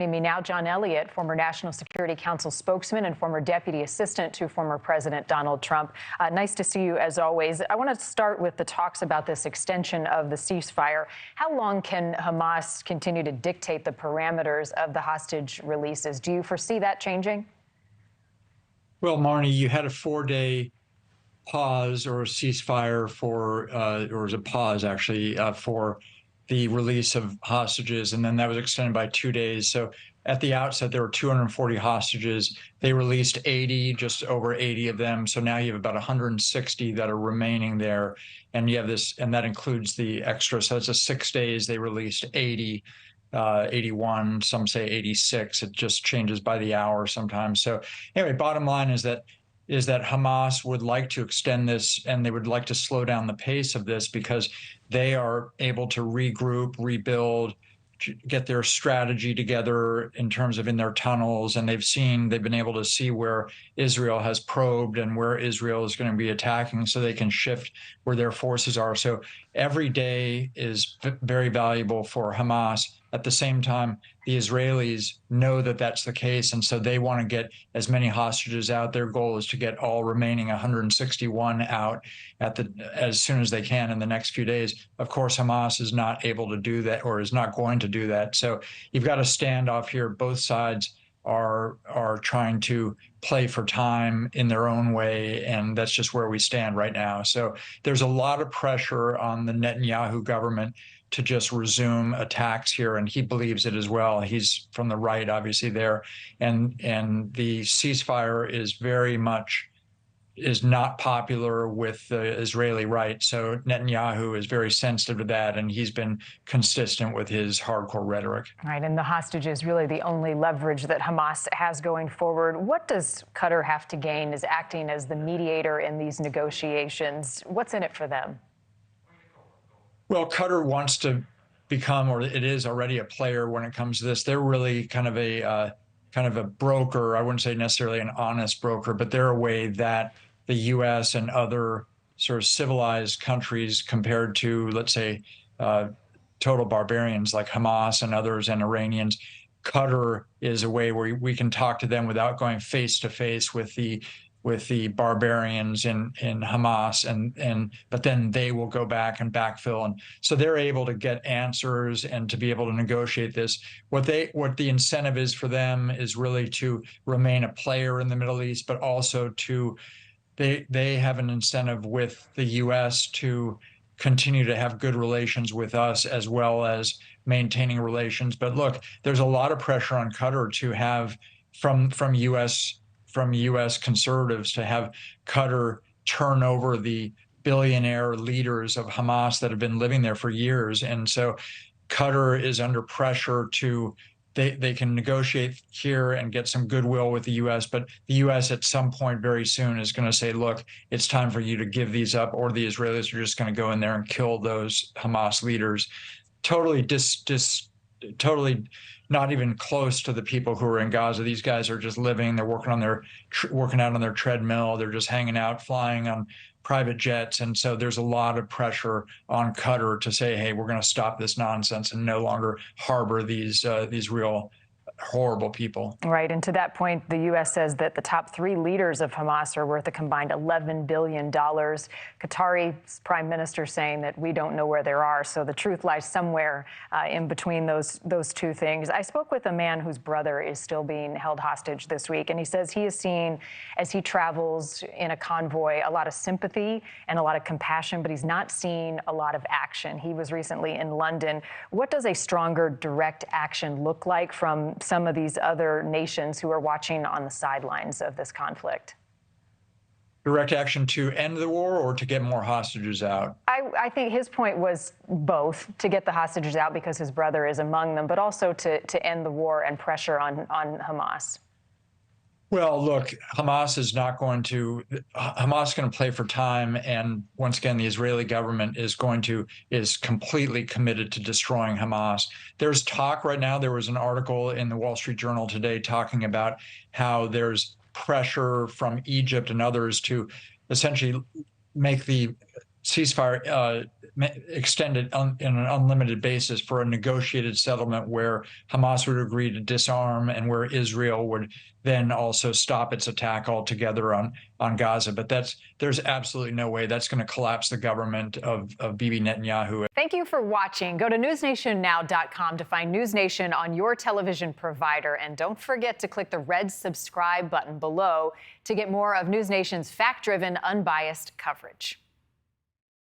Joining me now, John Ullyot, former National Security Council spokesman and former deputy assistant to former President Donald Trump. Nice to see you, as always. I want to start with the talks about this extension of the ceasefire. How long can Hamas continue to dictate the parameters of the hostage releases? Do you foresee that changing? Well, Marni, you had a 4-day pause or a ceasefire for, or it was a pause actually, for the release of hostages, and then that was extended by 2 days. So at the outset, there were 240 hostages. They released 80, just over 80 of them. So now you have about 160 that are remaining there. And you have this, and that includes the extra. So it's a 6 days, they released 80, 81, some say 86. It just changes by the hour sometimes. So anyway, bottom line is that Hamas would like to extend this, and they would like to slow down the pace of this because they are able to regroup, rebuild, get their strategy together in terms of in their tunnels. And they've been able to see where Israel has probed and where Israel is going to be attacking, so they can shift where their forces are. So every day is very valuable for Hamas. At the same time, the Israelis know that that's the case, and so they want to get as many hostages out. Their goal is to get all remaining 161 out as soon as they can in the next few days. Of course, Hamas is not able to do that, or is not going to do that. So you've got a standoff here. Both sides are trying to play for time in their own way, and that's just where we stand right now. So there's a lot of pressure on the Netanyahu government to just resume attacks here, and he believes it as well. He's from the right, obviously, there, and the ceasefire is not popular with the Israeli right. So Netanyahu is very sensitive to that, and he's been consistent with his hardcore rhetoric. Right, and the hostage is really the only leverage that Hamas has going forward. What does Qatar have to gain as acting as the mediator in these negotiations? What's in it for them? Well, Qatar wants to become, or it is already, a player when it comes to this. They're really kind of a broker. I wouldn't say necessarily an honest broker, but they're a way that the U.S. and other sort of civilized countries, compared to, let's say, total barbarians like Hamas and others and Iranians, Qatar is a way where we can talk to them without going face to face with the barbarians in Hamas, but then they will go back and backfill, and so they're able to get answers and to be able to negotiate this. What the incentive is for them is really to remain a player in the Middle East, but also they have an incentive with the U.S. to continue to have good relations with us, as well as maintaining relations. But look, there's a lot of pressure on Qatar to have from U.S. conservatives to have Qatar turn over the billionaire leaders of Hamas that have been living there for years. And so Qatar is under pressure they can negotiate here and get some goodwill with the U.S., but the U.S. at some point very soon is going to say, look, it's time for you to give these up, or the Israelis are just going to go in there and kill those Hamas leaders. Totally not even close to the people who are in Gaza. These guys are just living. They're working out on their treadmill. They're just hanging out, flying on private jets. And so there's a lot of pressure on Qatar to say, hey, we're going to stop this nonsense and no longer harbor these real horrible people. Right. And to that point, the U.S. says that the top 3 leaders of Hamas are worth a combined $11 billion. Qatari's prime minister saying that we don't know where they are. So the truth lies somewhere in between those two things. I spoke with a man whose brother is still being held hostage this week, and he says he is seeing, as he travels in a convoy, a lot of sympathy and a lot of compassion, but he's not seeing a lot of action. He was recently in London. What does a stronger direct action look like from some of these other nations who are watching on the sidelines of this conflict? Direct action to end the war or to get more hostages out? I think his point was both, to get the hostages out because his brother is among them, but also to end the war and pressure on Hamas. Well, look, Hamas is going to play for time. And once again, the Israeli government is completely committed to destroying Hamas. There's talk right now. There was an article in the Wall Street Journal today talking about how there's pressure from Egypt and others to essentially make the ceasefire extended in an unlimited basis for a negotiated settlement where Hamas would agree to disarm and where Israel would then also stop its attack altogether on Gaza. But there's absolutely no way that's going to collapse the government of Bibi Netanyahu. Thank you for watching. Go to newsnationnow.com to find News Nation on your television provider. And don't forget to click the red subscribe button below to get more of News Nation's fact-driven, unbiased coverage.